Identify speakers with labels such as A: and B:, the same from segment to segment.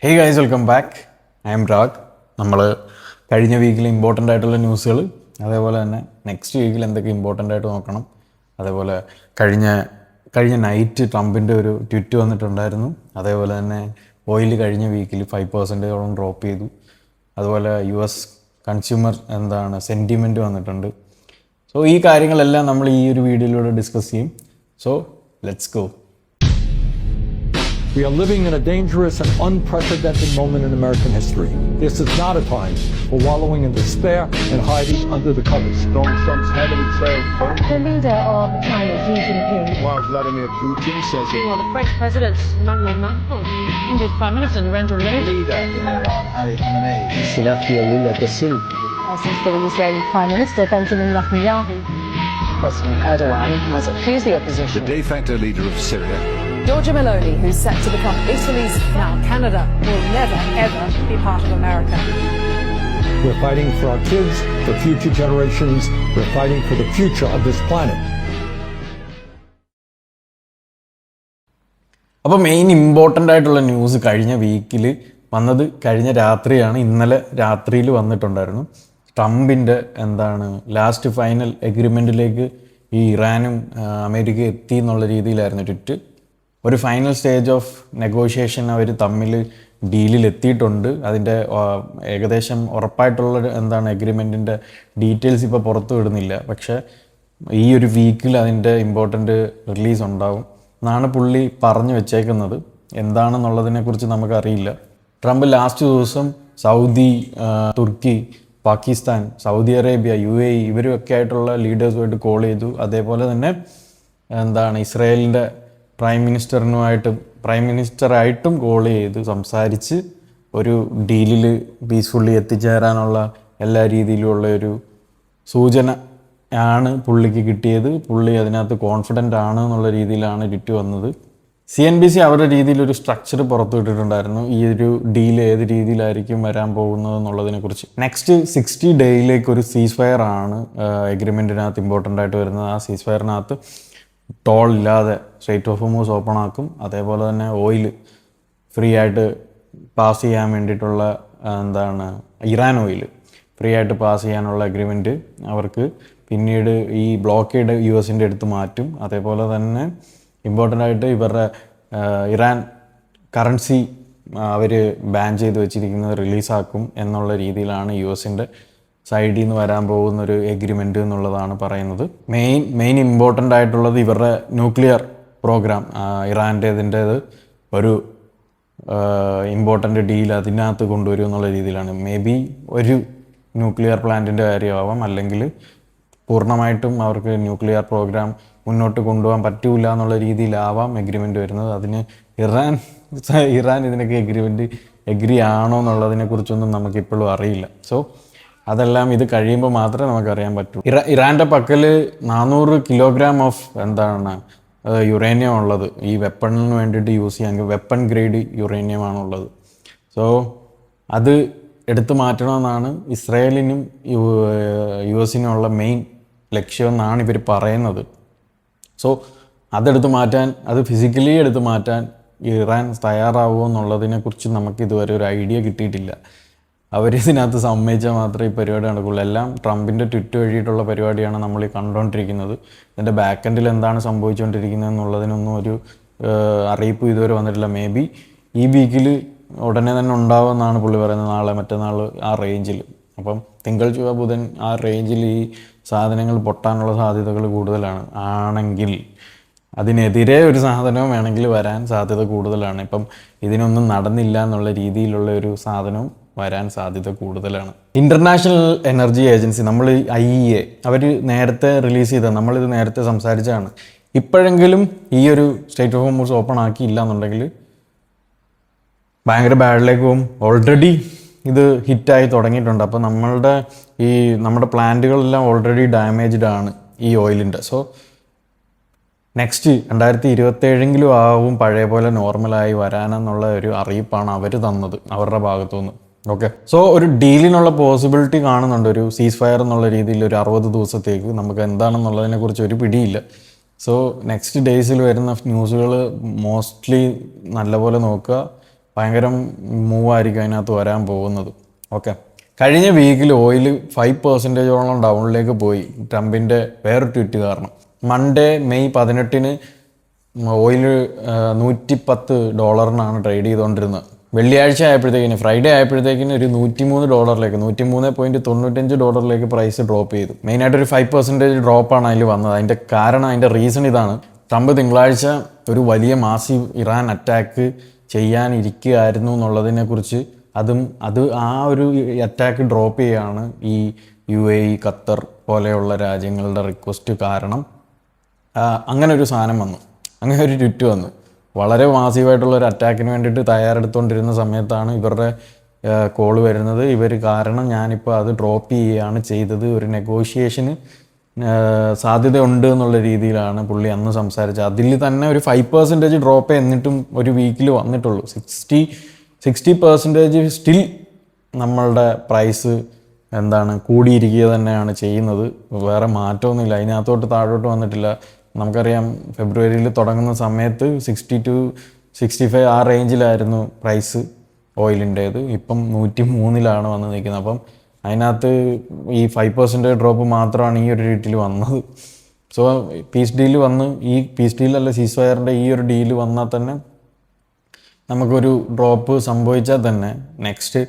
A: Hey guys, welcome back. I M Raag. നമ്മൾ കഴിഞ്ഞ വീക്കിൽ ഇമ്പോർട്ടൻ്റ് ആയിട്ടുള്ള ന്യൂസുകൾ, അതേപോലെ തന്നെ നെക്സ്റ്റ് വീക്കിൽ എന്തൊക്കെ ഇമ്പോർട്ടൻ്റ് ആയിട്ട് നോക്കണം, അതേപോലെ കഴിഞ്ഞ നൈറ്റ് ട്രംപിൻ്റെ ഒരു ട്വിറ്റ് വന്നിട്ടുണ്ടായിരുന്നു. അതേപോലെ തന്നെ ഓയിൽ കഴിഞ്ഞ വീക്കിൽ 5% ഡ്രോപ്പ് ചെയ്തു. അതുപോലെ US കൺസ്യൂമർ സെൻറ്റിമെൻറ്റ് വന്നിട്ടുണ്ട്. സോ ഈ കാര്യങ്ങളെല്ലാം നമ്മൾ ഈ ഒരു വീഡിയോയിലൂടെ ഡിസ്കസ് ചെയ്യും. So let's go.
B: We are living in a dangerous and unprecedented moment in American history. This is not a time for wallowing in despair and hiding under the covers.
C: Donald Trump's heavily trailed vote.
D: The leader of China, Xi Jinping.
C: While Vladimir Putin says he
E: the French President Emmanuel Macron, India's Prime Minister Narendra Modi.
C: Ali Khamenei.
F: Senator Lula da Silva.
D: Since the Israeli Prime Minister Benjamin Netanyahu.
F: President Erdogan has accused the opposition.
G: The de facto leader of Syria.
H: Giorgia Meloni, who's set to become Italy's now Canada, will never ever be part of America.
B: We're fighting for our kids, for future generations. We're fighting for the future of this planet.
A: അപ്പോൾ main important ആയിട്ടുള്ള news കഴിഞ്ഞ വീക്കിൽ വന്നത് കഴിഞ്ഞ രാത്രിയാണ്. ഇന്നലെ രാത്രിയിൽ വന്നിട്ടുണ്ടായിരുന്നു. ട്രംപിൻ്റെ ലാസ്റ്റ് ഫൈനൽ എഗ്രിമെൻറ്റിലേക്ക് ഈ ഇറാനും അമേരിക്ക എത്തി എന്നുള്ള രീതിയിലായിരുന്നു ട്വിറ്റ്. ഒരു ഫൈനൽ സ്റ്റേജ് ഓഫ് നെഗോഷിയേഷൻ അവർ തമ്മിൽ ഡീലിൽ എത്തിയിട്ടുണ്ട്. അതിൻ്റെ ഏകദേശം ഉറപ്പായിട്ടുള്ള എഗ്രിമെൻറ്റിൻ്റെ ഡീറ്റെയിൽസ് ഇപ്പോൾ പുറത്തു വിടുന്നില്ല. പക്ഷേ ഈ ഒരു വീക്കിൽ അതിൻ്റെ ഇമ്പോർട്ടൻ്റ് റിലീസ് ഉണ്ടാവും എന്നാണ് പുള്ളി പറഞ്ഞു വെച്ചേക്കുന്നത്. എന്താണെന്നുള്ളതിനെക്കുറിച്ച് നമുക്കറിയില്ല. ട്രംപ് ലാസ്റ്റ് ദിവസം സൗദി, തുർക്കി, പാകിസ്ഥാൻ, സൗദി അറേബ്യ, UAE ഇവരൊക്കെ ആയിട്ടുള്ള ലീഡേഴ്സുമായിട്ട് കോൾ ചെയ്തു. അതേപോലെ തന്നെ ഇസ്രായേലിൻ്റെ പ്രൈം മിനിസ്റ്ററായിട്ടും കോൾ ചെയ്ത് സംസാരിച്ച് ഒരു ഡീലിൽ പീസ്ഫുള്ളി എത്തിച്ചേരാനുള്ള എല്ലാ രീതിയിലുമുള്ള ഒരു സൂചന ആണ് പുള്ളിക്ക് കിട്ടിയത്. പുള്ളി അതിനകത്ത് കോൺഫിഡൻ്റ് ആണ് എന്നുള്ള രീതിയിലാണ് ട്വിറ്റ് വന്നത്. CNBC അവരുടെ രീതിയിലൊരു സ്ട്രക്ചർ പുറത്തു വിട്ടിട്ടുണ്ടായിരുന്നു. ഈ ഒരു ഡീൽ ഏത് രീതിയിലായിരിക്കും വരാൻ പോകുന്നത് എന്നുള്ളതിനെക്കുറിച്ച്. നെക്സ്റ്റ് 60 ഡേയിലേക്ക് ഒരു സീസ് ഫയർ ആണ് എഗ്രിമെൻറ്റിനകത്ത് ഇമ്പോർട്ടൻ്റ് ആയിട്ട് വരുന്നത്. ആ സീസ് ഫയറിനകത്ത് ടോൾ ഇല്ലാതെ സ്ട്രെയ്റ്റ് ഓഫ് ഹോർമൂസ് ഓപ്പൺ ആക്കും. അതേപോലെ തന്നെ ഓയിൽ ഫ്രീ ആയിട്ട് പാസ് ചെയ്യാൻ വേണ്ടിയിട്ടുള്ള ഇറാൻ ഓയിൽ ഫ്രീ ആയിട്ട് പാസ് ചെയ്യാനുള്ള അഗ്രിമെൻറ്റ് അവർക്ക് പിന്നീട് ഈ ബ്ലോക്കേഡ് US-ൻ്റെ അടുത്ത് മാറ്റും. അതേപോലെ തന്നെ ഇമ്പോർട്ടൻ്റ് ആയിട്ട് ഇവരുടെ ഇറാൻ കറൻസി അവർ ബാൻ ചെയ്ത് വെച്ചിരിക്കുന്നത് റിലീസാക്കും എന്നുള്ള രീതിയിലാണ് US-ൻ്റെ സൈഡിൽ നിന്ന് വരാൻ പോകുന്നൊരു എഗ്രിമെൻറ്റ് എന്നുള്ളതാണ് പറയുന്നത്. മെയിൻ ഇമ്പോർട്ടൻ്റ് ആയിട്ടുള്ളത് ഇവരുടെ ന്യൂക്ലിയർ പ്രോഗ്രാം, ഇറാൻ്റേതിൻ്റേത് ഒരു ഇമ്പോർട്ടൻ്റ് ഡീൽ അതിനകത്ത് കൊണ്ടുവരും എന്നുള്ള രീതിയിലാണ്. മേ ബി ഒരു ന്യൂക്ലിയർ പ്ലാന്റിൻ്റെ കാര്യമാവാം, അല്ലെങ്കിൽ പൂർണ്ണമായിട്ടും അവർക്ക് ന്യൂക്ലിയർ പ്രോഗ്രാം മുന്നോട്ട് കൊണ്ടുപോകാൻ പറ്റൂല എന്നുള്ള രീതിയിലാവാം എഗ്രിമെൻറ്റ് വരുന്നത്. അതിന് ഇറാൻ ഇതിനൊക്കെ എഗ്രി ആണോ എന്നുള്ളതിനെക്കുറിച്ചൊന്നും നമുക്കിപ്പോഴും അറിയില്ല. സോ അതെല്ലാം ഇത് കഴിയുമ്പോൾ മാത്രമേ നമുക്കറിയാൻ പറ്റൂ. ഇറാൻ്റെ പക്കൽ 400 കിലോഗ്രാം ഓഫ് യുറേനിയം ഉള്ളത്. ഈ വെപ്പണിന് വേണ്ടിയിട്ട് യൂസ് ചെയ്യാൻ വെപ്പൺ ഗ്രേഡ് യുറേനിയമാണുള്ളത്. സോ അത് എടുത്തു മാറ്റണമെന്നാണ് ഇസ്രായേലിനും US-നും ഉള്ള മെയിൻ ലക്ഷ്യമെന്നാണ് ഇവർ പറയുന്നത്. സോ അതെടുത്ത് മാറ്റാൻ, അത് ഫിസിക്കലി എടുത്ത് മാറ്റാൻ ഇറാൻ തയ്യാറാവുമോ എന്നുള്ളതിനെക്കുറിച്ച് നമുക്കിതുവരെ ഒരു ഐഡിയ കിട്ടിയിട്ടില്ല. അവരിതിനകത്ത് സമ്മതിച്ചാൽ മാത്രമേ ഈ പരിപാടി നടക്കുള്ളൂ. എല്ലാം ട്രംപിൻ്റെ ട്വിറ്റ് വഴിയിട്ടുള്ള പരിപാടിയാണ് നമ്മൾ ഈ കണ്ടുകൊണ്ടിരിക്കുന്നത്. ഇതിൻ്റെ ബാക്ക് എൻഡിൽ എന്താണ് സംഭവിച്ചുകൊണ്ടിരിക്കുന്നത് എന്നുള്ളതിനൊന്നും ഒരു അറിയിപ്പ് ഇതുവരെ വന്നിട്ടില്ല. മേ ബി ഈ വീക്കിൽ ഉടനെ തന്നെ ഉണ്ടാവുമെന്നാണ് പുള്ളി പറയുന്നത്. നാളെ മറ്റന്നാൾ ആ റേഞ്ചിൽ. അപ്പം തിങ്കൾ ചൊവ്വ ബുധൻ ആ റേഞ്ചിൽ ഈ സാധനങ്ങൾ പൊട്ടാനുള്ള സാധ്യതകൾ കൂടുതലാണ്. ആണെങ്കിൽ അതിനെതിരെ ഒരു സാധനവും വേണമെങ്കിൽ വരാൻ സാധ്യത കൂടുതലാണ്. ഇപ്പം ഇതിനൊന്നും നടന്നില്ല എന്നുള്ള രീതിയിലുള്ള ഒരു സാധനവും വരാൻ സാധ്യത കൂടുതലാണ്. ഇൻ്റർനാഷണൽ എനർജി ഏജൻസി, നമ്മൾ IEA, അവർ നേരത്തെ റിലീസ് ചെയ്ത, നമ്മളിത് നേരത്തെ സംസാരിച്ചതാണ്. ഇപ്പോഴെങ്കിലും ഈ ഒരു സ്റ്റേറ്റ് ഓഫ് ഹോർമൂസ് ഓപ്പൺ ആക്കിയില്ല എന്നുണ്ടെങ്കിൽ ഭയങ്കര ബാഡിലേക്ക് പോകും. ഓൾറെഡി ഇത് ഹിറ്റായി തുടങ്ങിയിട്ടുണ്ട്. അപ്പോൾ നമ്മുടെ പ്ലാന്റുകളെല്ലാം ഓൾറെഡി ഡാമേജ്ഡ് ആണ് ഈ ഓയിലിൻ്റെ. സോ നെക്സ്റ്റ് 2027 ആവും പഴയ പോലെ നോർമലായി വരാനെന്നുള്ള ഒരു അറിയിപ്പാണ് അവർ തന്നത് അവരുടെ ഭാഗത്തുനിന്ന്. ഓക്കെ, സോ ഒരു ഡീലിനുള്ള പോസിബിലിറ്റി കാണുന്നുണ്ട്. ഒരു സീസ് ഫയർ എന്നുള്ള രീതിയിൽ ഒരു 60 ദിവസത്തേക്ക്. നമുക്ക് എന്താണെന്നുള്ളതിനെക്കുറിച്ച് ഒരു പിടിയില്ല. സോ നെക്സ്റ്റ് ഡേയ്സിൽ വരുന്ന ന്യൂസുകൾ മോസ്റ്റ്ലി നല്ലപോലെ നോക്കുക. ഭയങ്കര മൂവായിരിക്കും അതിനകത്ത് വരാൻ പോകുന്നത്. ഓക്കെ, കഴിഞ്ഞ വീക്കിൽ ഓയിൽ 5% ഡൗണിലേക്ക് പോയി ട്രംപിൻ്റെ വേറെ ട്വീറ്റ് കാരണം. മൺഡേ മെയ് 18 ഓയിൽ $110 ട്രേഡ് ചെയ്തുകൊണ്ടിരുന്നത്. വെള്ളിയാഴ്ച ആയപ്പോഴത്തേക്കിന്, ഫ്രൈഡേ ആയപ്പോഴത്തേക്കിന് ഒരു $103, $103.95 പ്രൈസ് ഡ്രോപ്പ് ചെയ്തു. മെയിനായിട്ടൊരു 5% ഡ്രോപ്പാണ് അതിൽ വന്നത്. അതിൻ്റെ കാരണം, അതിൻ്റെ റീസൺ ഇതാണ്. ട്രംപ് തിങ്കളാഴ്ച ഒരു വലിയ മാസീവ് ഇറാൻ അറ്റാക്ക് ചെയ്യാനിരിക്കുകയായിരുന്നു എന്നുള്ളതിനെക്കുറിച്ച് അത് ആ ഒരു അറ്റാക്ക് ഡ്രോപ്പ് ചെയ്യുകയാണ് ഈ UAE, ഖത്തർ പോലെയുള്ള രാജ്യങ്ങളുടെ റിക്വസ്റ്റ് കാരണം അങ്ങനെ ഒരു സാധനം വന്നു, അങ്ങനെ ഒരു ട്വിറ്റ് വന്നു. വളരെ മാസീവായിട്ടുള്ളൊരു അറ്റാക്കിന് വേണ്ടിയിട്ട് തയ്യാറെടുത്തുകൊണ്ടിരുന്ന സമയത്താണ് ഇവരുടെ കോള് വരുന്നത്. ഇവർ കാരണം ഞാനിപ്പോൾ അത് ഡ്രോപ്പ് ചെയ്യുകയാണ് ചെയ്തത്, ഒരു നെഗോഷിയേഷന് സാധ്യതയുണ്ട് എന്നുള്ള രീതിയിലാണ് പുള്ളി അന്ന് സംസാരിച്ചത്. അതിൽ തന്നെ ഒരു 5% ഡ്രോപ്പ് എന്നിട്ടും ഒരു വീക്കിൽ വന്നിട്ടുള്ളൂ. 60% സ്റ്റിൽ നമ്മളുടെ പ്രൈസ് കൂടിയിരിക്കുക തന്നെയാണ് ചെയ്യുന്നത്. വേറെ മാറ്റമൊന്നുമില്ല, അതിനകത്തോട്ട് താഴോട്ട് വന്നിട്ടില്ല. നമുക്കറിയാം ഫെബ്രുവരിയിൽ തുടങ്ങുന്ന സമയത്ത് 60 to 65 ആ റേഞ്ചിലായിരുന്നു പ്രൈസ് ഓയിലിൻ്റേത്. ഇപ്പം 103 വന്ന് നിൽക്കുന്നത്. അപ്പം അതിനകത്ത് ഈ 5% ഡ്രോപ്പ് മാത്രമാണ് ഈ ഒരു ഡീറ്റിൽ വന്നത്. സോ പീസ് ഡീൽ വന്ന്, ഈ പീസ് ഡീലല്ല സീസ് ഫയറിൻ്റെ ഈ ഒരു ഡീല് വന്നാൽ തന്നെ നമുക്കൊരു ഡ്രോപ്പ് സംഭവിച്ചാൽ തന്നെ നെക്സ്റ്റ്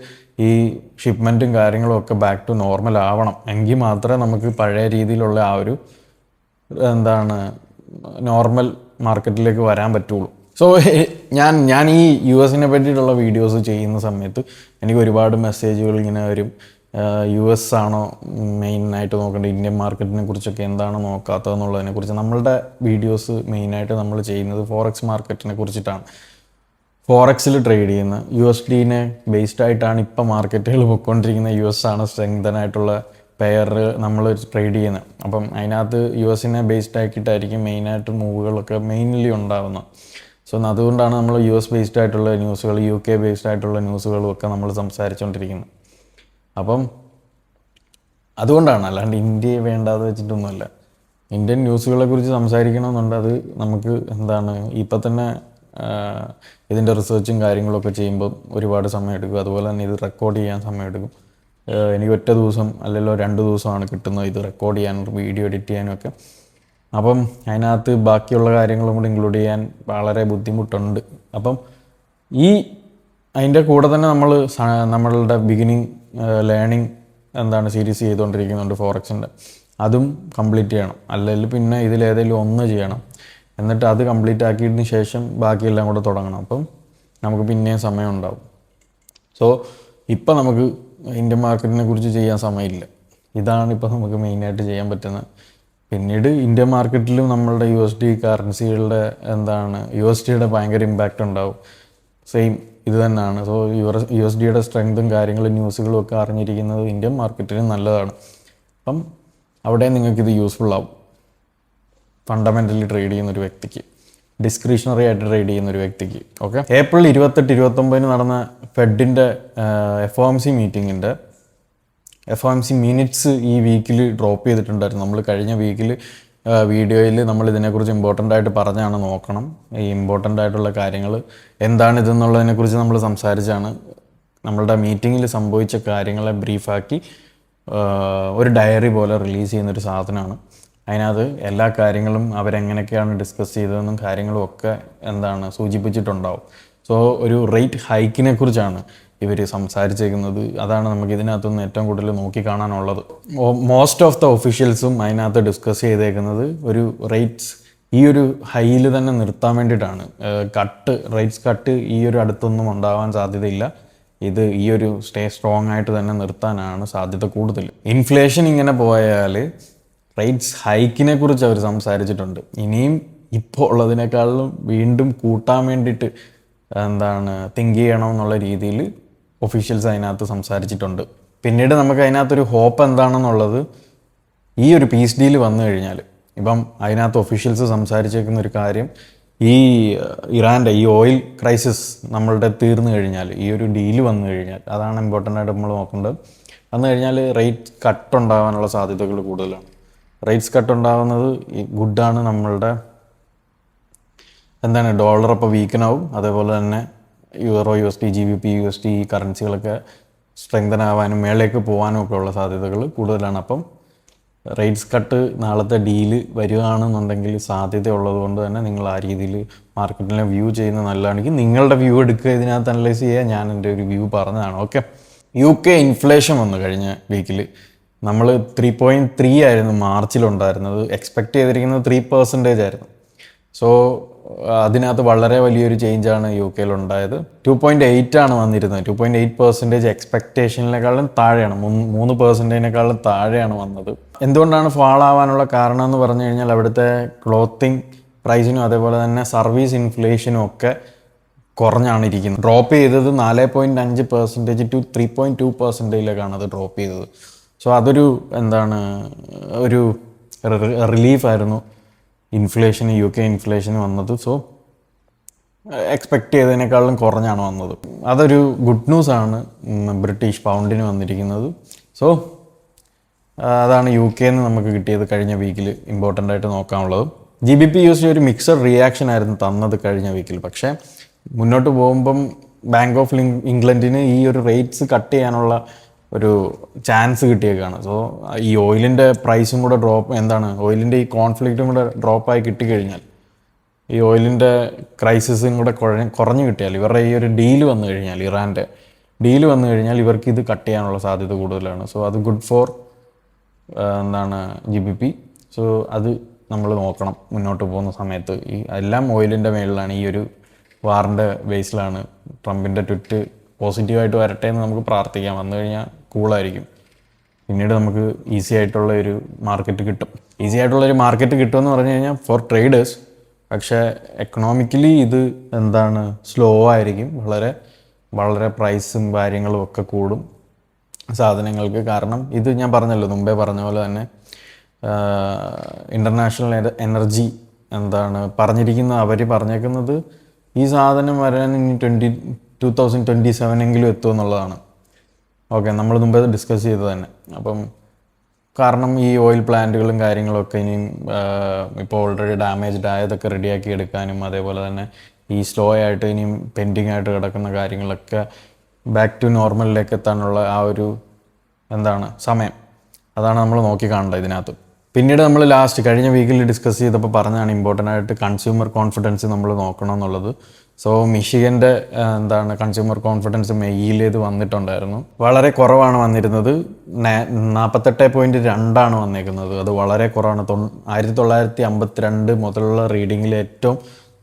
A: ഈ ഷിപ്മെൻറ്റും കാര്യങ്ങളും ഒക്കെ ബാക്ക് ടു നോർമൽ ആവണം. എങ്കിൽ മാത്രമേ നമുക്ക് പഴയ രീതിയിലുള്ള ആ ഒരു നോർമൽ മാർക്കറ്റിലേക്ക് വരാൻ പറ്റുള്ളൂ. സോ ഞാൻ ഈ US പറ്റിയിട്ടുള്ള വീഡിയോസ് ചെയ്യുന്ന സമയത്ത് എനിക്ക് ഒരുപാട് മെസ്സേജുകൾ ഇങ്ങനെ വരും. US ആണോ മെയിനായിട്ട് നോക്കേണ്ടത്, ഇന്ത്യൻ മാർക്കറ്റിനെ കുറിച്ചൊക്കെ എന്താണ് നോക്കാത്തതെന്നുള്ളതിനെക്കുറിച്ച്. നമ്മളുടെ വീഡിയോസ് മെയിനായിട്ട് നമ്മൾ ചെയ്യുന്നത് ഫോറക്സ് മാർക്കറ്റിനെ കുറിച്ചിട്ടാണ്. ഫോറക്സിൽ ട്രേഡ് ചെയ്യുന്ന USD ബേസ്ഡ് ആയിട്ടാണ് ഇപ്പോൾ മാർക്കറ്റുകൾ പോയിക്കൊണ്ടിരിക്കുന്നത്. US ആണ് സ്ട്രെങ്തൻ ആയിട്ടുള്ള പെയർ നമ്മൾ ട്രേഡ് ചെയ്യുന്നത്. അപ്പം അതിനകത്ത് US ബേസ്ഡ് ആക്കിയിട്ടായിരിക്കും മെയിനായിട്ട് മൂവുകളൊക്കെ മെയിൻലി ഉണ്ടാകുന്നത്. സോ അതുകൊണ്ടാണ് നമ്മൾ US ബേസ്ഡ് ആയിട്ടുള്ള ന്യൂസുകൾ, UK ബേസ്ഡ് ആയിട്ടുള്ള ന്യൂസുകളും ഒക്കെ നമ്മൾ സംസാരിച്ചുകൊണ്ടിരിക്കുന്നത്. അപ്പം അതുകൊണ്ടാണ്, അല്ലാണ്ട് ഇന്ത്യയെ വേണ്ടാതെ വെച്ചിട്ടൊന്നുമല്ല. ഇന്ത്യൻ ന്യൂസുകളെ കുറിച്ച് സംസാരിക്കണമെന്നുണ്ട്. അത് നമുക്ക് ഇപ്പം തന്നെ ഇതിൻ്റെ റിസർച്ചും കാര്യങ്ങളൊക്കെ ചെയ്യുമ്പോൾ ഒരുപാട് സമയമെടുക്കും. അതുപോലെ തന്നെ ഇത് റെക്കോർഡ് ചെയ്യാൻ സമയമെടുക്കും. എനിക്ക് ഒറ്റ ദിവസം അല്ലല്ലോ 2 ദിവസമാണ് കിട്ടുന്നത് ഇത് റെക്കോർഡ് ചെയ്യാനും വീഡിയോ എഡിറ്റ് ചെയ്യാനും ഒക്കെ. അപ്പം അതിനകത്ത് ബാക്കിയുള്ള കാര്യങ്ങളും കൂടി ഇൻക്ലൂഡ് ചെയ്യാൻ വളരെ ബുദ്ധിമുട്ടുണ്ട്. അപ്പം അതിൻ്റെ കൂടെ തന്നെ നമ്മളുടെ ബിഗിനിങ് ലേണിംഗ് സീരീസ് ചെയ്തുകൊണ്ടിരിക്കുന്നുണ്ട് ഫോറക്സിൻ്റെ. അതും കംപ്ലീറ്റ് ചെയ്യണം. അല്ലെങ്കിൽ പിന്നെ ഇതിലേതെങ്കിലും ഒന്ന് ചെയ്യണം. എന്നിട്ട് അത് കംപ്ലീറ്റ് ആക്കിയതിന് ശേഷം ബാക്കിയെല്ലാം കൂടെ തുടങ്ങണം. അപ്പം നമുക്ക് പിന്നെയും സമയം ഉണ്ടാവും. സോ ഇപ്പം നമുക്ക് ഇന്ത്യൻ മാർക്കറ്റിനെ കുറിച്ച് ചെയ്യാൻ സമയമില്ല. ഇതാണിപ്പോൾ നമുക്ക് മെയിനായിട്ട് ചെയ്യാൻ പറ്റുന്നത്. പിന്നീട് ഇന്ത്യൻ മാർക്കറ്റിലും നമ്മളുടെ USD കറൻസികളുടെ USDയുടെ ഭയങ്കര ഇമ്പാക്റ്റ് ഉണ്ടാവും. സെയിം ഇത് തന്നെയാണ്. സോ USDയുടെ സ്ട്രെങ്തും കാര്യങ്ങളും ന്യൂസുകളും ഒക്കെ അറിഞ്ഞിരിക്കുന്നത് ഇന്ത്യൻ മാർക്കറ്റിന് നല്ലതാണ്. അപ്പം അവിടെ നിങ്ങൾക്കിത് യൂസ്ഫുൾ ആവും. ഫണ്ടമെൻ്റലി ട്രേഡ് ചെയ്യുന്നൊരു വ്യക്തിക്ക്, ഡിസ്ക്രിഷണറി ആയിട്ട് ട്രേഡ് ചെയ്യുന്നൊരു വ്യക്തിക്ക്. ഓക്കെ, ഏപ്രിൽ 28-29 നടന്ന ഫെഡിൻ്റെ FOMC മീറ്റിങ്ങിൻ്റെ FOMC മിനിറ്റ്സ് ഈ വീക്കിൽ ഡ്രോപ്പ് ചെയ്തിട്ടുണ്ടായിരുന്നു. നമ്മൾ കഴിഞ്ഞ വീക്കിൽ വീഡിയോയിൽ നമ്മൾ ഇതിനെക്കുറിച്ച് ഇമ്പോർട്ടൻ്റ് ആയിട്ട് പറഞ്ഞാണ് നോക്കണം. ഈ ഇമ്പോർട്ടൻ്റ് ആയിട്ടുള്ള കാര്യങ്ങൾ എന്താണിതെന്നുള്ളതിനെക്കുറിച്ച് നമ്മൾ സംസാരിച്ചാണ്. നമ്മളുടെ മീറ്റിങ്ങിൽ സംഭവിച്ച കാര്യങ്ങളെ ബ്രീഫാക്കി ഒരു ഡയറി പോലെ റിലീസ് ചെയ്യുന്നൊരു സാധനമാണ്. അതിനകത്ത് എല്ലാ കാര്യങ്ങളും അവരെങ്ങനെയൊക്കെയാണ് ഡിസ്കസ് ചെയ്തതെന്നും കാര്യങ്ങളും ഒക്കെ സൂചിപ്പിച്ചിട്ടുണ്ടാവും. സോ ഒരു റേറ്റ് ഹൈക്കിനെ കുറിച്ചാണ് ഇവർ സംസാരിച്ചേക്കുന്നത്. അതാണ് നമുക്ക് ഇതിനകത്തുനിന്ന് ഏറ്റവും കൂടുതൽ നോക്കിക്കാണാനുള്ളത്. മോസ്റ്റ് ഓഫ് ദ ഒഫീഷ്യൽസും അതിനകത്ത് ഡിസ്കസ് ചെയ്തേക്കുന്നത് ഒരു റേറ്റ്സ് ഈ ഒരു ഹൈയിൽ തന്നെ നിർത്താൻ വേണ്ടിയിട്ടാണ്. റേറ്റ്സ് കട്ട് ഈ ഒരു അടുത്തൊന്നും ഉണ്ടാവാൻ സാധ്യതയില്ല. ഇത് ഈ ഒരു സ്റ്റേ സ്ട്രോങ് ആയിട്ട് തന്നെ നിർത്താനാണ് സാധ്യത കൂടുതൽ. ഇൻഫ്ലേഷൻ ഇങ്ങനെ പോയാൽ റേറ്റ്സ് ഹൈക്കിനെ കുറിച്ച് അവർ സംസാരിച്ചിട്ടുണ്ട്. ഇനിയും ഇപ്പോൾ ഉള്ളതിനേക്കാളും വീണ്ടും കൂട്ടാൻ വേണ്ടിയിട്ട് തിങ്ക് ചെയ്യണമെന്നുള്ള രീതിയിൽ ഒഫീഷ്യൽസ് അതിനകത്ത് സംസാരിച്ചിട്ടുണ്ട്. പിന്നീട് നമുക്ക് അതിനകത്തൊരു ഹോപ്പ് എന്താണെന്നുള്ളത്, ഈ ഒരു പീസ് ഡീൽ വന്നു കഴിഞ്ഞാൽ, ഇപ്പം അതിനകത്ത് ഒഫീഷ്യൽസ് സംസാരിച്ചേക്കുന്ന ഒരു കാര്യം, ഈ ഇറാൻ്റെ ഈ ഓയിൽ ക്രൈസിസ് നമ്മളുടെ തീർന്നു കഴിഞ്ഞാൽ, ഈ ഒരു ഡീല് വന്നു കഴിഞ്ഞാൽ, അതാണ് ഇമ്പോർട്ടൻ്റ് ആയിട്ട് നമ്മൾ നോക്കേണ്ടത്. വന്നു കഴിഞ്ഞാൽ റേറ്റ് കട്ട് ഉണ്ടാകാനുള്ള സാധ്യതകൾ കൂടുതലാണ്. റേറ്റ്സ് കട്ട് ഉണ്ടാകുന്നത് ഗുഡാണ്. നമ്മളുടെ ഡോളർ അപ്പോൾ വീക്കനാവും. അതേപോലെ തന്നെ യൂറോ USD GBP USD ഈ കറൻസികളൊക്കെ സ്ട്രെങ്തൻ ആവാനും മേളേക്ക് പോകാനും ഒക്കെ ഉള്ള സാധ്യതകൾ കൂടുതലാണ്. അപ്പം റേറ്റ്സ് കട്ട് നാളത്തെ ഡീല് വരികയാണെന്നുണ്ടെങ്കിൽ സാധ്യത ഉള്ളത് കൊണ്ട് തന്നെ നിങ്ങൾ ആ രീതിയിൽ മാർക്കറ്റിനെ വ്യൂ ചെയ്യുന്നത് നല്ലതാണെങ്കിൽ നിങ്ങളുടെ വ്യൂ എടുക്കുക, ഇതിനകത്ത് അനലൈസ് ചെയ്യുക. ഞാൻ എൻ്റെ ഒരു വ്യൂ പറഞ്ഞതാണ്. ഓക്കെ, UK ഇൻഫ്ലേഷൻ വന്നു കഴിഞ്ഞ വീക്കിൽ. നമ്മൾ 3.3 ആയിരുന്നു മാർച്ചിലുണ്ടായിരുന്നത്, എക്സ്പെക്റ്റ് ചെയ്തിരിക്കുന്നത് 3% ആയിരുന്നു. സോ അതിനകത്ത് വളരെ വലിയൊരു ചേഞ്ചാണ് UK ഉണ്ടായത്. 2.8 ആണ് വന്നിരുന്നത്. 2.8% എക്സ്പെക്റ്റേഷനിനേക്കാളും താഴെയാണ്, 3%-നേക്കാളും താഴെയാണ് വന്നത്. എന്തുകൊണ്ടാണ് ഫാൾ ആവാനുള്ള കാരണം എന്ന് പറഞ്ഞു കഴിഞ്ഞാൽ അവിടുത്തെ ക്ലോത്തിങ് പ്രൈസിനും അതേപോലെ തന്നെ സർവീസ് ഇൻഫ്ലേഷനും ഒക്കെ കുറഞ്ഞാണ് ഇരിക്കുന്നത്. ഡ്രോപ്പ് ചെയ്തത് 4.5% ടു 3.2%-ലേക്കാണ് അത് ഡ്രോപ്പ് ചെയ്തത്. സോ അതൊരു ഒരു റിലീഫായിരുന്നു ഇൻഫ്ലേഷന്, UK ഇൻഫ്ലേഷന് വന്നത്. സോ എക്സ്പെക്റ്റ് ചെയ്തതിനേക്കാളും കുറഞ്ഞാണ് വന്നത്. അതൊരു ഗുഡ് ന്യൂസാണ് ബ്രിട്ടീഷ് പൗണ്ടിന് വന്നിരിക്കുന്നത്. സോ അതാണ് UK-ന്ന് നമുക്ക് കിട്ടിയത് കഴിഞ്ഞ വീക്കിൽ ഇമ്പോർട്ടൻ്റ് ആയിട്ട് നോക്കാനുള്ളത്. GBP USD ഒരു മിക്സഡ് റിയാക്ഷൻ ആയിരുന്നു തന്നത് കഴിഞ്ഞ വീക്കിൽ. പക്ഷേ മുന്നോട്ട് പോകുമ്പം ബാങ്ക് ഓഫ് ഇംഗ്ലണ്ടിന് ഈ ഒരു റേറ്റ്സ് കട്ട് ചെയ്യാനുള്ള ഒരു ചാൻസ് കിട്ടിയേക്കാണ്. സോ ഈ ഓയിലിൻ്റെ പ്രൈസും കൂടെ ഓയിലിൻ്റെ ഈ കോൺഫ്ലിക്റ്റും കൂടെ ഡ്രോപ്പായി കിട്ടിക്കഴിഞ്ഞാൽ, ഈ ഓയിലിൻ്റെ ക്രൈസിസും കൂടെ കുറഞ്ഞു കിട്ടിയാൽ, ഇവരുടെ ഈ ഒരു ഡീല് വന്നു കഴിഞ്ഞാൽ, ഇറാൻ്റെ ഡീല് വന്നു കഴിഞ്ഞാൽ ഇവർക്ക് ഇത് കട്ട് ചെയ്യാനുള്ള സാധ്യത കൂടുതലാണ്. സോ അത് ഗുഡ് ഫോർ GBP. സോ അത് നമ്മൾ നോക്കണം മുന്നോട്ട് പോകുന്ന സമയത്ത്. ഈ എല്ലാം ഓയിലിൻ്റെ മേളിലാണ്, ഈ ഒരു വാറിൻ്റെ ബേസിലാണ്. ട്രംപിൻ്റെ ട്വിറ്റ് പോസിറ്റീവായിട്ട് വരട്ടെ എന്ന് നമുക്ക് പ്രാർത്ഥിക്കാം. വന്നു കഴിഞ്ഞാൽ കൂളായിരിക്കും. പിന്നീട് നമുക്ക് ഈസി ആയിട്ടുള്ള ഒരു മാർക്കറ്റ് കിട്ടും. ഈസി ആയിട്ടുള്ളൊരു മാർക്കറ്റ് കിട്ടുമെന്ന് പറഞ്ഞു കഴിഞ്ഞാൽ ഫോർ ട്രേഡേഴ്സ്. പക്ഷേ എക്കണോമിക്കലി ഇത് സ്ലോ ആയിരിക്കും. വളരെ പ്രൈസും കാര്യങ്ങളും ഒക്കെ കൂടും സാധനങ്ങൾക്ക്. കാരണം ഇത് ഞാൻ പറഞ്ഞല്ലോ, മുമ്പേ പറഞ്ഞ പോലെ തന്നെ ഇൻ്റർനാഷണൽ എനർജി പറഞ്ഞേക്കുന്നത് ഈ സാധനം വരാൻ ഇനി 2027 എത്തും എന്നുള്ളതാണ്. ഓക്കെ, നമ്മൾ മുമ്പേ ഡിസ്കസ് ചെയ്തത് തന്നെ. അപ്പം കാരണം ഈ ഓയിൽ പ്ലാന്റുകളും കാര്യങ്ങളൊക്കെ ഇനിയും ഇപ്പോൾ ഓൾറെഡി ഡാമേജ്ഡ് ആയതൊക്കെ റെഡിയാക്കി എടുക്കാനും അതേപോലെ തന്നെ ഈ സ്ലോ ആയിട്ട് ഇനിയും പെൻഡിങ് ആയിട്ട് കിടക്കുന്ന കാര്യങ്ങളൊക്കെ ബാക്ക് ടു നോർമലിലേക്ക് എത്താനുള്ള ആ ഒരു സമയം, അതാണ് നമ്മൾ നോക്കി കാണേണ്ടത് ഇതിനകത്ത്. പിന്നീട് നമ്മൾ കഴിഞ്ഞ വീക്കിൽ ഡിസ്കസ് ചെയ്തപ്പോൾ പറഞ്ഞാണ് ഇമ്പോർട്ടൻ്റ് ആയിട്ട് കൺസ്യൂമർ കോൺഫിഡൻസ് നമ്മൾ നോക്കണം എന്നുള്ളത്. സോ മിഷിഗൻ്റെ കൺസ്യൂമർ കോൺഫിഡൻസ് മെയ്യിലേത് വന്നിട്ടുണ്ടായിരുന്നു. വളരെ കുറവാണ് വന്നിരുന്നത്. 48.2 വന്നേക്കുന്നത്. അത് വളരെ കുറവാണ്. 1952 മുതലുള്ള റീഡിങ്ങിൽ ഏറ്റവും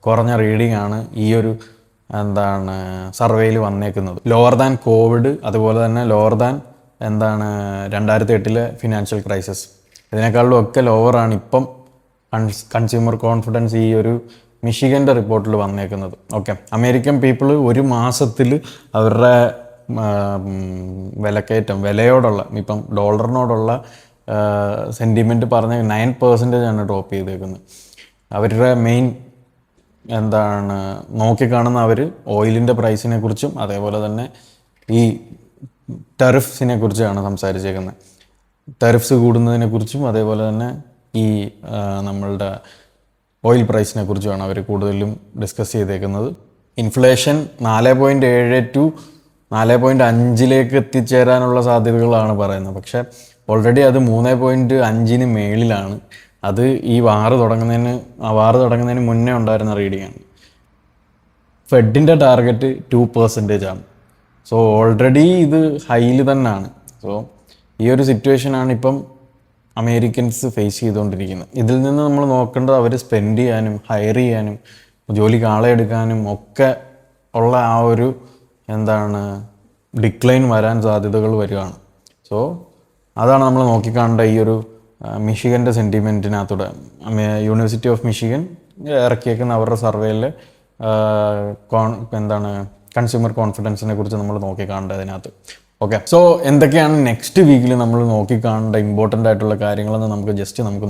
A: കുറഞ്ഞ റീഡിംഗ് ആണ് ഈ ഒരു സർവേയിൽ വന്നേക്കുന്നത്. ലോവർ ദാൻ കോവിഡ്, അതുപോലെ തന്നെ ലോവർ ദാൻ 2008 ഫിനാൻഷ്യൽ ക്രൈസിസ്. ഇതിനേക്കാളും ഒക്കെ ലോവറാണ് ഇപ്പം കൺസ്യൂമർ കോൺഫിഡൻസ് ഈ ഒരു മിഷിഗൻ്റെ റിപ്പോർട്ടിൽ വന്നേക്കുന്നത്. ഓക്കെ, അമേരിക്കൻ പീപ്പിൾ ഒരു മാസത്തിൽ അവരുടെ വിലയോടുള്ള ഇപ്പം ഡോളറിനോടുള്ള സെൻറ്റിമെൻറ്റ് പറഞ്ഞ 9% ഡ്രോപ്പ് ചെയ്തേക്കുന്നത്. അവരുടെ മെയിൻ നോക്കിക്കാണുന്ന അവർ ഓയിലിൻ്റെ പ്രൈസിനെ കുറിച്ചും അതേപോലെ തന്നെ ഈ ടെറിഫ്സിനെ കുറിച്ചാണ് സംസാരിച്ചേക്കുന്നത്. ടെറിഫ്സ് കൂടുന്നതിനെ കുറിച്ചും അതേപോലെ തന്നെ ഈ നമ്മളുടെ ഓയിൽ പ്രൈസിനെ കുറിച്ചുമാണ് അവർ കൂടുതലും ഡിസ്കസ് ചെയ്തേക്കുന്നത്. ഇൻഫ്ലേഷൻ 4.7 ടു 4.5 എത്തിച്ചേരാനുള്ള സാധ്യതകളാണ് പറയുന്നത്. പക്ഷേ ഓൾറെഡി അത് 3.5 മേളിലാണ്. അത് ഈ വാറ് തുടങ്ങുന്നതിന് മുന്നേ ഉണ്ടായിരുന്ന റീഡിംഗ് ആണ്. ഫെഡിൻ്റെ ടാർഗറ്റ് 2% ആണ്. സോ ഓൾറെഡി ഇത് ഹൈയിൽ തന്നെയാണ്. സോ ഈ ഒരു സിറ്റുവേഷനാണ് ഇപ്പം അമേരിക്കൻസ് ഫേസ് ചെയ്തുകൊണ്ടിരിക്കുന്നത്. ഇതിൽ നിന്ന് നമ്മൾ നോക്കേണ്ടത് അവർ സ്പെൻഡ് ചെയ്യാനും ഹയർ ചെയ്യാനും ജോലിക്ക് ആളെ എടുക്കാനും ഒക്കെ ഉള്ള ആ ഒരു ഡിക്ലൈൻ വരാൻ സാധ്യതകൾ വരികയാണ്. സോ അതാണ് നമ്മൾ നോക്കിക്കാണേണ്ട ഈ ഒരു മിഷിഗൻ്റെ സെൻറ്റിമെൻറ്റിനകത്തൂടെ. യൂണിവേഴ്സിറ്റി ഓഫ് മിഷിഗൻ ഇറക്കിയേക്കുന്ന അവരുടെ സർവേയിൽ കൺസ്യൂമർ കോൺഫിഡൻസിനെ കുറിച്ച് നമ്മൾ നോക്കിക്കാണേണ്ടത് അതിനകത്ത്. ഓക്കെ, സോ എന്തൊക്കെയാണ് നെക്സ്റ്റ് വീക്കിൽ നമ്മൾ നോക്കിക്കാണേണ്ട ഇമ്പോർട്ടൻ്റ് ആയിട്ടുള്ള കാര്യങ്ങളെന്ന് നമുക്ക്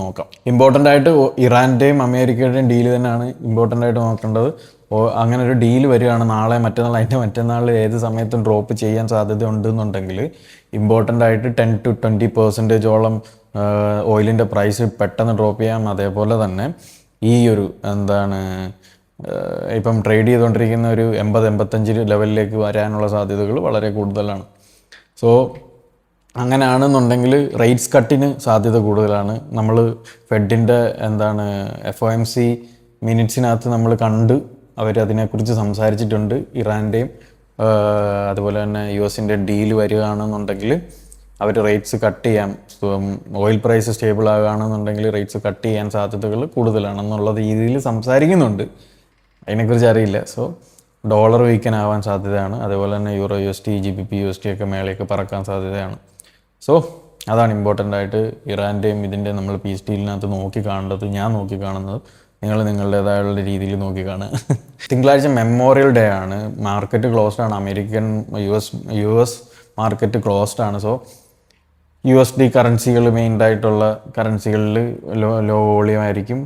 A: നോക്കാം. ഇമ്പോർട്ടൻ്റ് ആയിട്ട് ഇറാൻ്റെയും അമേരിക്കയുടെയും ഡീല് തന്നെയാണ് ഇമ്പോർട്ടൻ്റ് ആയിട്ട് നോക്കേണ്ടത്. അങ്ങനെ ഒരു ഡീല് വരികയാണ് നാളെ മറ്റന്നാൾ, അതിൻ്റെ മറ്റന്നാൾ ഏത് സമയത്തും ഡ്രോപ്പ് ചെയ്യാൻ സാധ്യത ഉണ്ടെന്നുണ്ടെങ്കിൽ ഇമ്പോർട്ടൻ്റ് ആയിട്ട് 10 to 20% ഓയിലിൻ്റെ പ്രൈസ് പെട്ടെന്ന് ഡ്രോപ്പ് ചെയ്യാം. അതേപോലെ തന്നെ ഈ ഒരു ഇപ്പം ട്രേഡ് ചെയ്തുകൊണ്ടിരിക്കുന്ന ഒരു 80-85 ലെവലിലേക്ക് വരാനുള്ള സാധ്യതകൾ വളരെ കൂടുതലാണ്. സോ അങ്ങനെയാണെന്നുണ്ടെങ്കിൽ റേറ്റ്സ് കട്ടിന് സാധ്യത കൂടുതലാണ്. നമ്മൾ ഫെഡിൻ്റെ FOMC മിനിറ്റ്സിനകത്ത് നമ്മൾ കണ്ട് അവരതിനെക്കുറിച്ച് സംസാരിച്ചിട്ടുണ്ട്. ഇറാൻ്റെയും അതുപോലെ തന്നെ US-ൻ്റെ ഡീൽ വരികയാണെന്നുണ്ടെങ്കിൽ അവർ റേറ്റ്സ് കട്ട് ചെയ്യാൻ, ഓയിൽ പ്രൈസ് സ്റ്റേബിൾ ആകുകയാണെന്നുണ്ടെങ്കിൽ റേറ്റ്സ് കട്ട് ചെയ്യാൻ സാധ്യതകൾ കൂടുതലാണെന്നുള്ള രീതിയിൽ സംസാരിക്കുന്നുണ്ട്. അതിനെക്കുറിച്ച് അറിയില്ല. സോ ഡോളർ വീക്കൻ ആവാൻ സാധ്യതയാണ്. അതേപോലെ തന്നെ യൂറോ USD, GBP USD ഒക്കെ മേളേക്ക് പറക്കാൻ സാധ്യതയാണ്. സോ അതാണ് ഇമ്പോർട്ടൻ്റ് ആയിട്ട് ഇറാൻ്റെയും ഇതിൻ്റെ നമ്മൾ പീസ് ഡീലിനകത്ത് നോക്കി കാണേണ്ടത്. ഞാൻ നോക്കി കാണുന്നത്, നിങ്ങൾ നിങ്ങളുടേതായുള്ള രീതിയിൽ നോക്കി കാണുക. തിങ്കളാഴ്ച മെമ്മോറിയൽ ഡേ ആണ്. മാർക്കറ്റ് ക്ലോസ്ഡ് ആണ്. അമേരിക്കൻ US മാർക്കറ്റ് ക്ലോസ്ഡ് ആണ്. സോ USD കറൻസികൾ മെയിൻഡായിട്ടുള്ള കറൻസികളിൽ ലോ വോളിയം ആയിരിക്കും,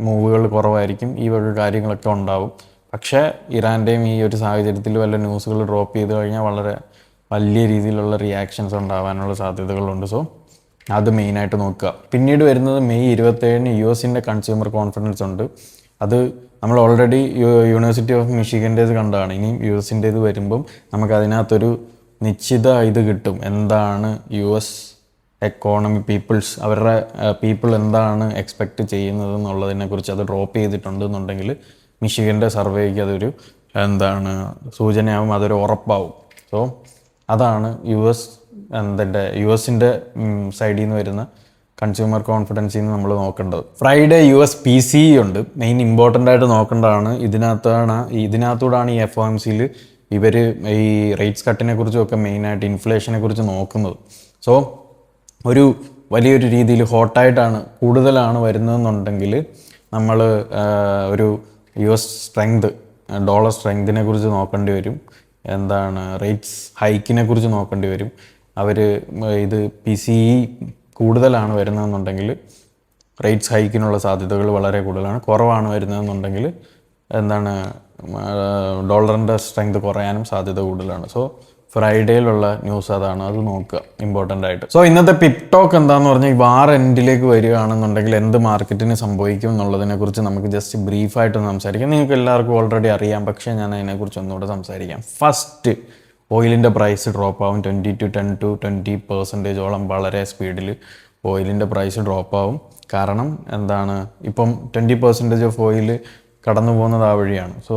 A: മൂവുകൾ കുറവായിരിക്കും, ഈ വക കാര്യങ്ങളൊക്കെ ഉണ്ടാവും. പക്ഷേ ഇറാൻ്റെയും ഈ ഒരു സാഹചര്യത്തിൽ വല്ല ന്യൂസുകൾ ഡ്രോപ്പ് ചെയ്ത് കഴിഞ്ഞാൽ വളരെ വലിയ രീതിയിലുള്ള റിയാക്ഷൻസ് ഉണ്ടാവാനുള്ള സാധ്യതകളുണ്ട്. സോ അത് മെയിനായിട്ട് നോക്കുക. പിന്നീട് വരുന്നത് മെയ് 27 US-ൻ്റെ കൺസ്യൂമർ കോൺഫിഡൻസ് ഉണ്ട്. അത് നമ്മൾ ഓൾറെഡി യൂണിവേഴ്സിറ്റി ഓഫ് മിഷിഗൻ്റേത് കണ്ടതാണ്. ഇനി US-ൻ്റേത് വരുമ്പം നമുക്കതിനകത്തൊരു നിശ്ചിത ഇത് കിട്ടും. എന്താണ് US എക്കോണമി, അവരുടെ പീപ്പിൾ എന്താണ് എക്സ്പെക്റ്റ് ചെയ്യുന്നത് എന്നുള്ളതിനെക്കുറിച്ച് അത് ഡ്രോപ്പ് ചെയ്തിട്ടുണ്ടെന്നുണ്ടെങ്കിൽ മിഷിഗൻ്റെ സർവേക്ക് അതൊരു സൂചനയാവും, അതൊരു ഉറപ്പാവും. സോ അതാണ് US-ൻ്റെ സൈഡിൽ നിന്ന് വരുന്ന കൺസ്യൂമർ കോൺഫിഡൻസിൽ നിന്ന് നമ്മൾ നോക്കേണ്ടത്. ഫ്രൈഡേ US PCE ഉണ്ട്. മെയിൻ ഇമ്പോർട്ടൻ്റ് ആയിട്ട് നോക്കേണ്ടതാണ്. ഇതിനകത്തൂടാണ് ഈ FOMCയിൽ ഇവർ ഈ റേറ്റ്സ് കട്ടിനെ കുറിച്ചൊക്കെ മെയിനായിട്ട് ഇൻഫ്ലേഷനെ കുറിച്ച് നോക്കുന്നത്. സോ ഒരു വലിയൊരു രീതിയിൽ ഹോട്ടായിട്ടാണ് കൂടുതലാണ് വരുന്നതെന്നുണ്ടെങ്കിൽ നമ്മൾ ഒരു US ഡോളർ സ്ട്രെങ്തിനെ കുറിച്ച് നോക്കേണ്ടി വരും. റേറ്റ്സ് ഹൈക്കിനെ കുറിച്ച് നോക്കേണ്ടി വരും. ഇത് PCE കൂടുതലാണ് വരുന്നതെന്നുണ്ടെങ്കിൽ റേറ്റ്സ് ഹൈക്കിനുള്ള സാധ്യതകൾ വളരെ കൂടുതലാണ്. കുറവാണ് വരുന്നതെന്നുണ്ടെങ്കിൽ ഡോളറിൻ്റെ സ്ട്രെങ്ത് കുറയാനും സാധ്യത കൂടുതലാണ്. സോ ഫ്രൈഡേയിലുള്ള ന്യൂസ് അതാണ്, അത് നോക്കുക ഇമ്പോർട്ടൻ്റ് ആയിട്ട്. സോ ഇന്നത്തെ പിപ് ടോക്ക് എന്താണെന്ന് പറഞ്ഞാൽ, ഈ വാർ എൻഡിലേക്ക് വരികയാണെന്നുണ്ടെങ്കിൽ എന്ത് മാർക്കറ്റിന് സംഭവിക്കും എന്നുള്ളതിനെക്കുറിച്ച് നമുക്ക് ജസ്റ്റ് ബ്രീഫായിട്ടൊന്ന് സംസാരിക്കാം. നിങ്ങൾക്ക് എല്ലാവർക്കും ഓൾറെഡി അറിയാം, പക്ഷേ ഞാൻ അതിനെക്കുറിച്ച് ഒന്നുകൂടെ സംസാരിക്കാം. ഫസ്റ്റ്, ഓയിലിൻ്റെ പ്രൈസ് ഡ്രോപ്പ് ആവും. 10 to 20% വളരെ സ്പീഡിൽ ഓയിലിൻ്റെ പ്രൈസ് ഡ്രോപ്പ് ആവും. കാരണം ഇപ്പം 20% ഓഫ് ഓയിൽ കടന്നു പോകുന്നത് ആ വഴിയാണ്. സോ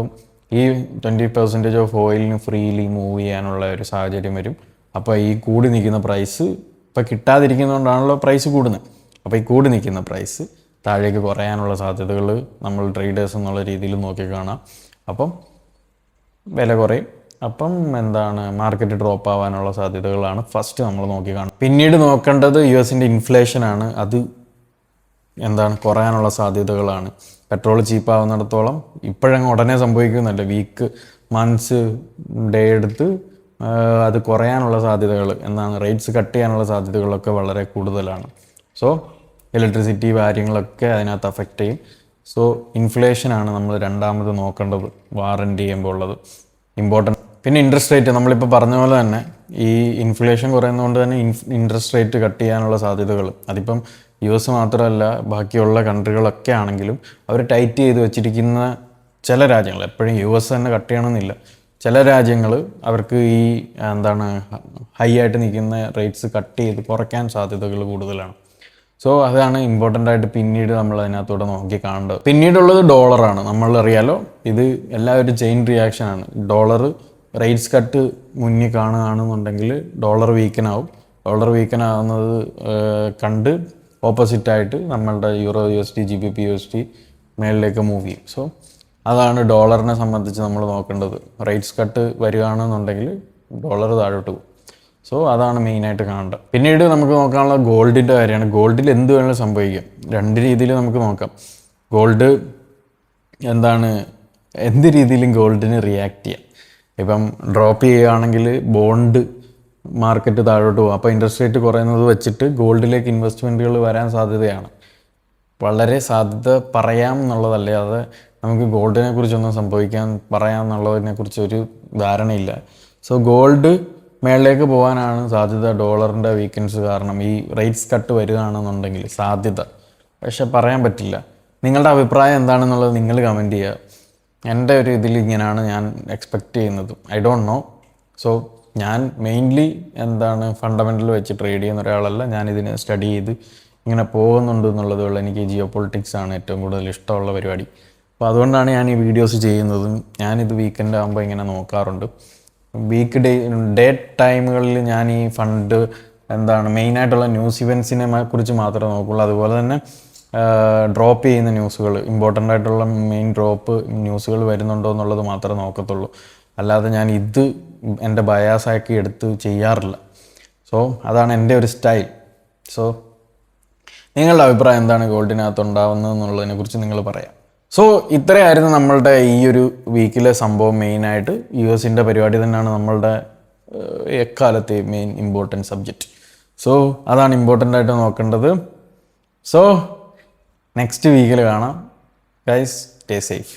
A: ഈ 20% ഓഫ് ഓയിലിന് ഫ്രീലി മൂവ് ചെയ്യാനുള്ള ഒരു സാഹചര്യം വരും. അപ്പോൾ ഈ കൂടി നിൽക്കുന്ന പ്രൈസ് ഇപ്പോൾ കിട്ടാതിരിക്കുന്നതുകൊണ്ടാണല്ലോ പ്രൈസ് കൂടുന്നത്. അപ്പോൾ ഈ കൂടി നിൽക്കുന്ന പ്രൈസ് താഴേക്ക് കുറയാനുള്ള സാധ്യതകൾ നമ്മൾ ട്രേഡേഴ്സ് എന്നുള്ള രീതിയിൽ നോക്കി കാണാം. അപ്പം വില കുറയും. അപ്പം മാർക്കറ്റ് ഡ്രോപ്പ് ആവാനുള്ള സാധ്യതകളാണ് ഫസ്റ്റ് നമ്മൾ നോക്കി കാണും. പിന്നീട് നോക്കേണ്ടത് US-ൻ്റെ ഇൻഫ്ലേഷനാണ്. അത് കുറയാനുള്ള സാധ്യതകളാണ്. പെട്രോൾ ചീപ്പാവുന്നിടത്തോളം ഇപ്പോഴങ്ങ് ഉടനെ സംഭവിക്കുന്നില്ല. വീക്ക്, മന്ത്സ്, ഡേ എടുത്ത് അത് കുറയാനുള്ള സാധ്യതകൾ റേറ്റ്സ് കട്ട് ചെയ്യാനുള്ള സാധ്യതകളൊക്കെ വളരെ കൂടുതലാണ്. സോ ഇലക്ട്രിസിറ്റി കാര്യങ്ങളൊക്കെ അതിനകത്ത് അഫക്റ്റ് ചെയ്യും. സോ ഇൻഫ്ലേഷനാണ് നമ്മൾ രണ്ടാമത് നോക്കേണ്ടത് വാറൻറ്റി ചെയ്യുമ്പോൾ ഉള്ളത് ഇമ്പോർട്ടൻ്റ്. പിന്നെ ഇൻട്രസ്റ്റ് റേറ്റ്, നമ്മളിപ്പോൾ പറഞ്ഞ പോലെ തന്നെ ഈ ഇൻഫ്ലേഷൻ കുറയുന്നതുകൊണ്ട് തന്നെ ഇൻട്രസ്റ്റ് റേറ്റ് കട്ട് ചെയ്യാനുള്ള സാധ്യതകൾ, അതിപ്പം US മാത്രമല്ല ബാക്കിയുള്ള കൺട്രികളൊക്കെ ആണെങ്കിലും അവർ ടൈറ്റ് ചെയ്ത് വെച്ചിരിക്കുന്ന ചില രാജ്യങ്ങൾ, എപ്പോഴും US തന്നെ കട്ട് ചെയ്യണമെന്നില്ല, ചില രാജ്യങ്ങൾ അവർക്ക് ഈ ഹൈ ആയിട്ട് നിൽക്കുന്ന റേറ്റ്സ് കട്ട് ചെയ്ത് കുറയ്ക്കാൻ സാധ്യതകൾ കൂടുതലാണ്. സോ അതാണ് ഇമ്പോർട്ടൻ്റ് ആയിട്ട് പിന്നീട് നമ്മൾ അതിനകത്തൂടെ നോക്കി കാണേണ്ടത്. പിന്നീടുള്ളത് ഡോളറാണ്. നമ്മളറിയാലോ, ഇത് എല്ലാവരും ചെയിൻ റിയാക്ഷനാണ്. ഡോളർ റേറ്റ്സ് കട്ട് മുന്നിൽ കാണുകയാണെന്നുണ്ടെങ്കിൽ ഡോളർ വീക്കനാവും. ഡോളർ വീക്കനാകുന്നത് കണ്ട് ഓപ്പോസിറ്റായിട്ട് നമ്മളുടെ യൂറോ USD, GBP USD മേളിലേക്ക് മൂവ് ചെയ്യും. സോ അതാണ് ഡോളറിനെ സംബന്ധിച്ച് നമ്മൾ നോക്കേണ്ടത്. റേറ്റ്സ് കട്ട് വരികയാണെന്നുണ്ടെങ്കിൽ ഡോളർ താഴോട്ട് പോകും. സോ അതാണ് മെയിനായിട്ട് കാണേണ്ടത്. പിന്നീട് നമുക്ക് നോക്കാനുള്ള ഗോൾഡിൻ്റെ കാര്യമാണ്. ഗോൾഡിൽ എന്ത് വേണമെങ്കിലും സംഭവിക്കാം. രണ്ട് രീതിയിൽ നമുക്ക് നോക്കാം. ഗോൾഡ് എന്ത് രീതിയിലും ഗോൾഡിന് റിയാക്ട് ചെയ്യാം. ഇപ്പം ഡ്രോപ്പ് ചെയ്യുകയാണെങ്കിൽ ബോണ്ട് മാർക്കറ്റ് താഴോട്ട് പോകും. അപ്പോൾ ഇൻട്രസ്റ്റ് റേറ്റ് കുറയുന്നത് വെച്ചിട്ട് ഗോൾഡിലേക്ക് ഇൻവെസ്റ്റ്മെൻറ്റുകൾ വരാൻ സാധ്യതയാണ്. വളരെ സാധ്യത പറയാം എന്നുള്ളതല്ലാതെ നമുക്ക് ഗോൾഡിനെ കുറിച്ചൊന്നും പറയാം എന്നുള്ളതിനെക്കുറിച്ച് ഒരു ധാരണയില്ല. സോ ഗോൾഡ് മേളിലേക്ക് പോകാനാണ് സാധ്യത. ഡോളറിൻ്റെ വീക്കൻസ് കാരണം ഈ റേറ്റ്സ് കട്ട് വരികയാണെന്നുണ്ടെങ്കിൽ സാധ്യത, പക്ഷെ പറയാൻ പറ്റില്ല. നിങ്ങളുടെ അഭിപ്രായം എന്താണെന്നുള്ളത് നിങ്ങൾ കമൻറ്റ് ചെയ്യുക. എൻ്റെ ഒരു ഇതിൽ ഇങ്ങനെയാണ് ഞാൻ എക്സ്പെക്റ്റ് ചെയ്യുന്നത്. I don't know. സോ ഞാൻ മെയിൻലി എന്താണ് ഫണ്ടമെൻ്റൽ വെച്ച് ട്രേഡ് ചെയ്യുന്ന ഒരാളല്ല. ഞാനിതിനെ സ്റ്റഡി ചെയ്ത് ഇങ്ങനെ പോകുന്നുണ്ട് എന്നുള്ളതുകൊണ്ട് എനിക്ക് ജിയോ പൊളിറ്റിക്സ് ആണ് ഏറ്റവും കൂടുതൽ ഇഷ്ടമുള്ള പരിപാടി. അപ്പോൾ അതുകൊണ്ടാണ് ഞാൻ ഈ വീഡിയോസ് ചെയ്യുന്നതും. ഞാനിത് വീക്കെൻഡ് ആകുമ്പോൾ ഇങ്ങനെ നോക്കാറുണ്ട്. ഡേ ടൈമുകളിൽ ഞാൻ ഈ ഫണ്ട് എന്താണ് മെയിനായിട്ടുള്ള ന്യൂസ് ഇവൻസിനെ കുറിച്ച് മാത്രമേ നോക്കുള്ളൂ. അതുപോലെ തന്നെ ഡ്രോപ്പ് ചെയ്യുന്ന ന്യൂസുകൾ, ഇമ്പോർട്ടൻ്റ് ആയിട്ടുള്ള മെയിൻ ഡ്രോപ്പ് ന്യൂസുകൾ വരുന്നുണ്ടോ എന്നുള്ളത് മാത്രമേ നോക്കത്തുള്ളൂ. അല്ലാതെ ഞാൻ ഇത് എൻ്റെ ബയാസാക്കി എടുത്ത് ചെയ്യാറില്ല. സോ അതാണ് എൻ്റെ ഒരു സ്റ്റൈൽ. സോ നിങ്ങളുടെ അഭിപ്രായം എന്താണ് ഗോൾഡിനകത്ത് ഉണ്ടാവുന്നത് എന്നുള്ളതിനെ കുറിച്ച് നിങ്ങൾ പറയാം. സോ ഇത്രയായിരുന്നു നമ്മളുടെ ഈ ഒരു വീക്കിലെ സംഭവം. മെയിനായിട്ട് US പരിപാടി തന്നെയാണ് നമ്മളുടെ എക്കാലത്തെ മെയിൻ ഇമ്പോർട്ടൻറ്റ് സബ്ജക്റ്റ്. സോ അതാണ് ഇമ്പോർട്ടൻ്റ് ആയിട്ട് നോക്കേണ്ടത്. സോ നെക്സ്റ്റ് വീക്കിൽ കാണാം. Guys, stay safe.